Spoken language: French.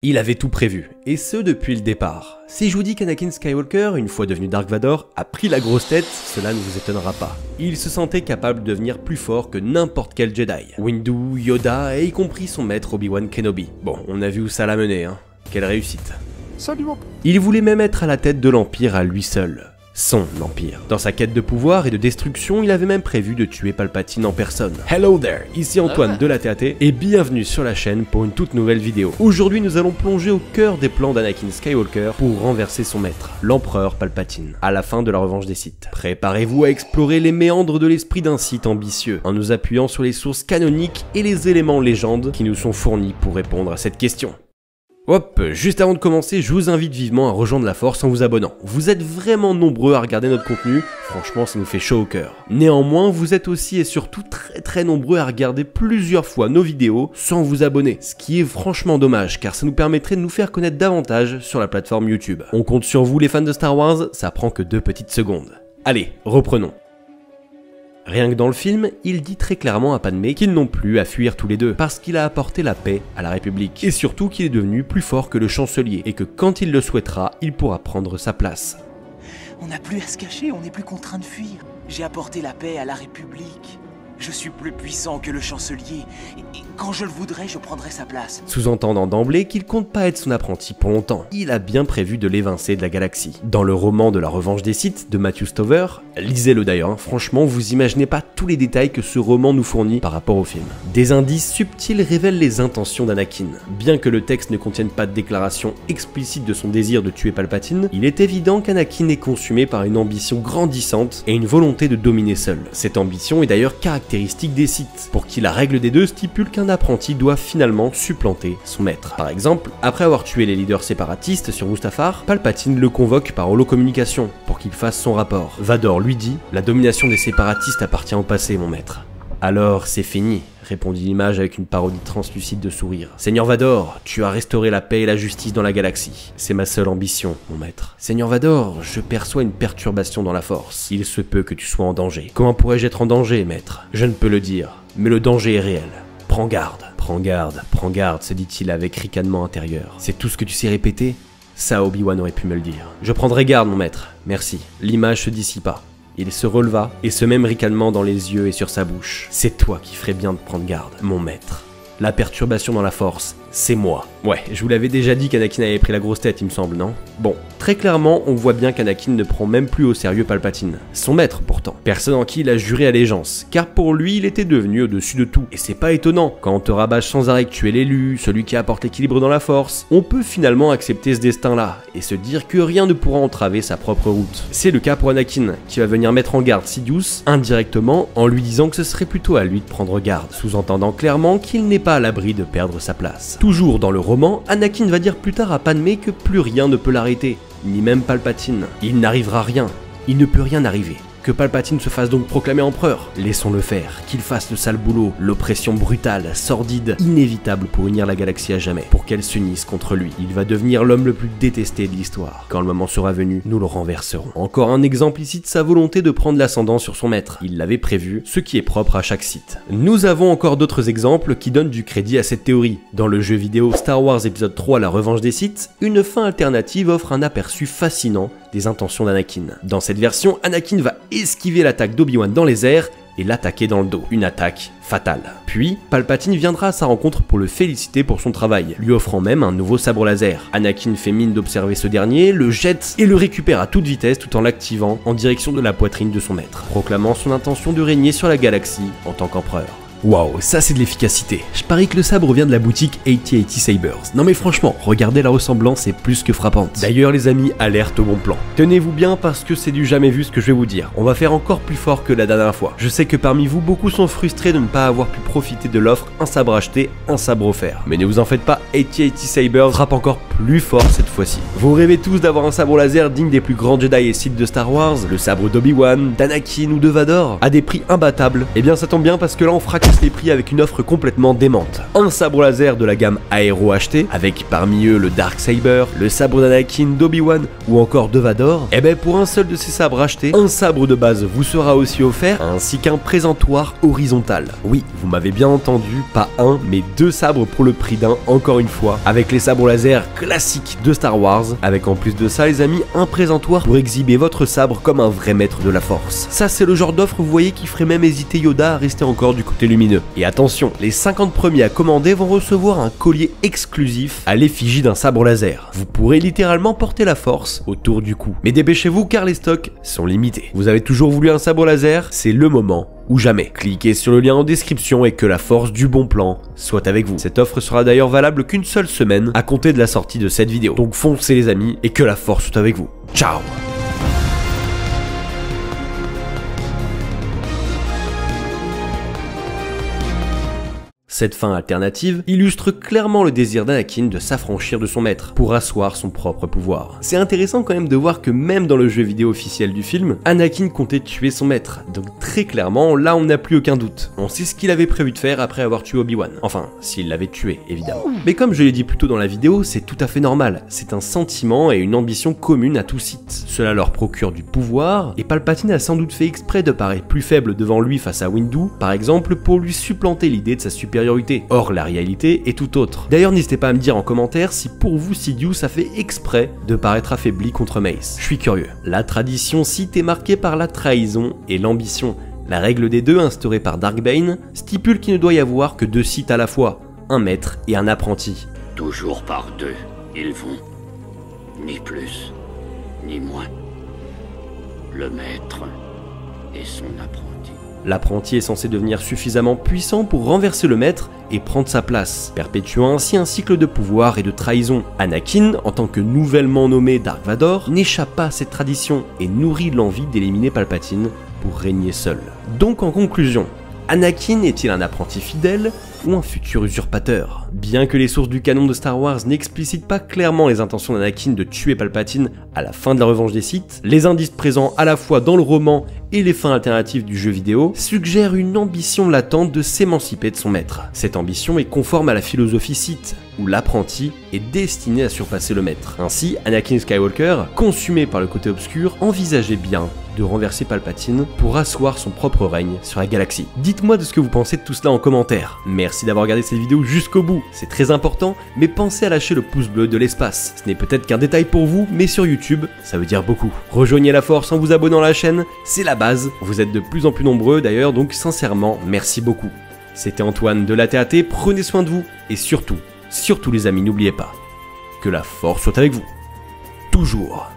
Il avait tout prévu, et ce depuis le départ. Si je vous dis qu'Anakin Skywalker, une fois devenu Dark Vador, a pris la grosse tête, cela ne vous étonnera pas. Il se sentait capable de devenir plus fort que n'importe quel Jedi. Windu, Yoda et y compris son maître Obi-Wan Kenobi. Bon, on a vu où ça l'a mené, hein. Quelle réussite. Salut mon... Il voulait même être à la tête de l'Empire à lui seul. Son empire. Dans sa quête de pouvoir et de destruction, il avait même prévu de tuer Palpatine en personne. Hello there, ici Antoine de la TAT et bienvenue sur la chaîne pour une toute nouvelle vidéo. Aujourd'hui, nous allons plonger au cœur des plans d'Anakin Skywalker pour renverser son maître, l'empereur Palpatine, à la fin de la revanche des Sith. Préparez-vous à explorer les méandres de l'esprit d'un Sith ambitieux, en nous appuyant sur les sources canoniques et les éléments légendes qui nous sont fournis pour répondre à cette question. Hop, juste avant de commencer, je vous invite vivement à rejoindre la Force en vous abonnant. Vous êtes vraiment nombreux à regarder notre contenu, franchement ça nous fait chaud au cœur. Néanmoins, vous êtes aussi et surtout très nombreux à regarder plusieurs fois nos vidéos sans vous abonner, ce qui est franchement dommage car ça nous permettrait de nous faire connaître davantage sur la plateforme YouTube. On compte sur vous les fans de Star Wars, ça prend que 2 petites secondes. Allez, reprenons. Rien que dans le film, il dit très clairement à Padmé qu'ils n'ont plus à fuir tous les deux, parce qu'il a apporté la paix à la République, et surtout qu'il est devenu plus fort que le chancelier, et que quand il le souhaitera, il pourra prendre sa place. On n'a plus à se cacher, on n'est plus contraint de fuir. J'ai apporté la paix à la République. Je suis plus puissant que le chancelier, et quand je le voudrais, je prendrai sa place. Sous-entendant d'emblée qu'il compte pas être son apprenti pour longtemps, il a bien prévu de l'évincer de la galaxie. Dans le roman de la revanche des Sith de Matthew Stover, lisez-le d'ailleurs, hein, franchement vous imaginez pas tous les détails que ce roman nous fournit par rapport au film. Des indices subtils révèlent les intentions d'Anakin. Bien que le texte ne contienne pas de déclaration explicite de son désir de tuer Palpatine, il est évident qu'Anakin est consumé par une ambition grandissante et une volonté de dominer seul. Cette ambition est d'ailleurs caractéristique des Sith, pour qui la règle des deux stipule qu'un apprenti doit finalement supplanter son maître. Par exemple, après avoir tué les leaders séparatistes sur Mustafar, Palpatine le convoque par holocommunication pour qu'il fasse son rapport. Vador lui dit « La domination des séparatistes appartient au passé, mon maître. » « Alors c'est fini, » répondit l'image avec une parodie translucide de sourire. « Seigneur Vador, tu as restauré la paix et la justice dans la galaxie. C'est ma seule ambition, mon maître. Seigneur Vador, je perçois une perturbation dans la force. Il se peut que tu sois en danger. Comment pourrais-je être en danger, maître? Je ne peux le dire, mais le danger est réel. Prends garde, prends garde, se dit-il avec ricanement intérieur. C'est tout ce que tu sais répéter? Ça, Obi-Wan aurait pu me le dire. Je prendrai garde, mon maître. Merci. L'image se dissipa. Il se releva, et ce même ricanement dans les yeux et sur sa bouche. C'est toi qui ferais bien de prendre garde, mon maître. La perturbation dans la force, c'est moi. Ouais, je vous l'avais déjà dit qu'Anakin avait pris la grosse tête, il me semble, non? Bon, très clairement, on voit bien qu'Anakin ne prend même plus au sérieux Palpatine. Son maître, pourtant. Personne en qui il a juré allégeance, car pour lui, il était devenu au-dessus de tout. Et c'est pas étonnant, quand on te rabâche sans arrêt que tu es l'élu, celui qui apporte l'équilibre dans la force, on peut finalement accepter ce destin-là, et se dire que rien ne pourra entraver sa propre route. C'est le cas pour Anakin, qui va venir mettre en garde Sidious, indirectement, en lui disant que ce serait plutôt à lui de prendre garde, sous-entendant clairement qu'il n'est pas à l'abri de perdre sa place. Toujours dans le roman, Anakin va dire plus tard à Padmé que plus rien ne peut l'arrêter, ni même Palpatine. Il n'arrivera rien, il ne peut rien arriver. Que Palpatine se fasse donc proclamer empereur, laissons-le faire, qu'il fasse le sale boulot, l'oppression brutale, sordide, inévitable pour unir la galaxie à jamais, pour qu'elle s'unisse contre lui. Il va devenir l'homme le plus détesté de l'histoire. Quand le moment sera venu, nous le renverserons. Encore un exemple ici de sa volonté de prendre l'ascendant sur son maître. Il l'avait prévu, ce qui est propre à chaque Sith. Nous avons encore d'autres exemples qui donnent du crédit à cette théorie. Dans le jeu vidéo Star Wars épisode 3 La revanche des Sith, une fin alternative offre un aperçu fascinant des intentions d'Anakin. Dans cette version, Anakin va esquiver l'attaque d'Obi-Wan dans les airs et l'attaquer dans le dos. Une attaque fatale. Puis, Palpatine viendra à sa rencontre pour le féliciter pour son travail, lui offrant même un nouveau sabre laser. Anakin fait mine d'observer ce dernier, le jette et le récupère à toute vitesse tout en l'activant en direction de la poitrine de son maître, proclamant son intention de régner sur la galaxie en tant qu'empereur. Waouh, ça c'est de l'efficacité. Je parie que le sabre vient de la boutique 8080 Sabers. Non mais franchement, regardez la ressemblance, c'est plus que frappante. D'ailleurs les amis, alerte au bon plan. Tenez-vous bien parce que c'est du jamais vu ce que je vais vous dire. On va faire encore plus fort que la dernière fois. Je sais que parmi vous, beaucoup sont frustrés de ne pas avoir pu profiter de l'offre un sabre acheté, un sabre offert. Mais ne vous en faites pas, 8080 Sabers frappe encore plus fort cette fois-ci. Vous rêvez tous d'avoir un sabre laser digne des plus grands Jedi et Sith de Star Wars, le sabre d'Obi-Wan, d'Anakin ou de Vador, à des prix imbattables. Eh bien ça tombe bien parce que là on fera tous les prix avec une offre complètement démente. Un sabre laser de la gamme Aero HT, avec parmi eux le Darksaber, le sabre d'Anakin d'Obi-Wan ou encore de Vador. Et ben pour un seul de ces sabres achetés, un sabre de base vous sera aussi offert, ainsi qu'un présentoir horizontal. Oui, vous m'avez bien entendu, pas un, mais 2 sabres pour le prix d'un, encore une fois, avec les sabres laser classiques de Star Wars, avec en plus de ça les amis, un présentoir pour exhiber votre sabre comme un vrai maître de la force. Ça c'est le genre d'offre, vous voyez, qui ferait même hésiter Yoda à rester encore du côté lumineux. Et attention, les 50 premiers à commander vont recevoir un collier exclusif à l'effigie d'un sabre laser. Vous pourrez littéralement porter la force autour du cou. Mais dépêchez-vous car les stocks sont limités. Vous avez toujours voulu un sabre laser, c'est le moment ou jamais. Cliquez sur le lien en description et que la force du bon plan soit avec vous. Cette offre sera d'ailleurs valable qu'une seule semaine à compter de la sortie de cette vidéo. Donc foncez les amis et que la force soit avec vous. Ciao! Cette fin alternative illustre clairement le désir d'Anakin de s'affranchir de son maître pour asseoir son propre pouvoir. C'est intéressant quand même de voir que même dans le jeu vidéo officiel du film, Anakin comptait tuer son maître, donc très clairement là on n'a plus aucun doute. On sait ce qu'il avait prévu de faire après avoir tué Obi-Wan, enfin s'il l'avait tué évidemment. Mais comme je l'ai dit plus tôt dans la vidéo, c'est tout à fait normal, c'est un sentiment et une ambition commune à tous Sith. Cela leur procure du pouvoir, et Palpatine a sans doute fait exprès de paraître plus faible devant lui face à Windu, par exemple pour lui supplanter l'idée de sa supériorité. Or la réalité est tout autre. D'ailleurs n'hésitez pas à me dire en commentaire si pour vous Sidious a fait exprès de paraître affaibli contre Mace. Je suis curieux. La tradition Sith est marquée par la trahison et l'ambition. La règle des deux instaurée par Dark Bane stipule qu'il ne doit y avoir que 2 Sith à la fois, un maître et un apprenti. Toujours par 2, ils vont. Ni plus, ni moins. Le maître et son apprenti. L'apprenti est censé devenir suffisamment puissant pour renverser le maître et prendre sa place, perpétuant ainsi un cycle de pouvoir et de trahison. Anakin, en tant que nouvellement nommé Dark Vador, n'échappe pas à cette tradition et nourrit l'envie d'éliminer Palpatine pour régner seul. Donc en conclusion, Anakin est-il un apprenti fidèle ou un futur usurpateur? Bien que les sources du canon de Star Wars n'explicitent pas clairement les intentions d'Anakin de tuer Palpatine à la fin de la revanche des Sith, les indices présents à la fois dans le roman et les fins alternatives du jeu vidéo suggèrent une ambition latente de s'émanciper de son maître. Cette ambition est conforme à la philosophie Sith, où l'apprenti est destiné à surpasser le maître. Ainsi, Anakin Skywalker, consumé par le côté obscur, envisageait bien de renverser Palpatine pour asseoir son propre règne sur la galaxie. Dites-moi de ce que vous pensez de tout cela en commentaire. Merci d'avoir regardé cette vidéo jusqu'au bout, c'est très important, mais pensez à lâcher le pouce bleu de l'espace. Ce n'est peut-être qu'un détail pour vous, mais sur YouTube, ça veut dire beaucoup. Rejoignez la force en vous abonnant à la chaîne, c'est la base. Vous êtes de plus en plus nombreux d'ailleurs, donc sincèrement, merci beaucoup. C'était Antoine de l'ATAT, prenez soin de vous, et surtout les amis, n'oubliez pas que la force soit avec vous. Toujours.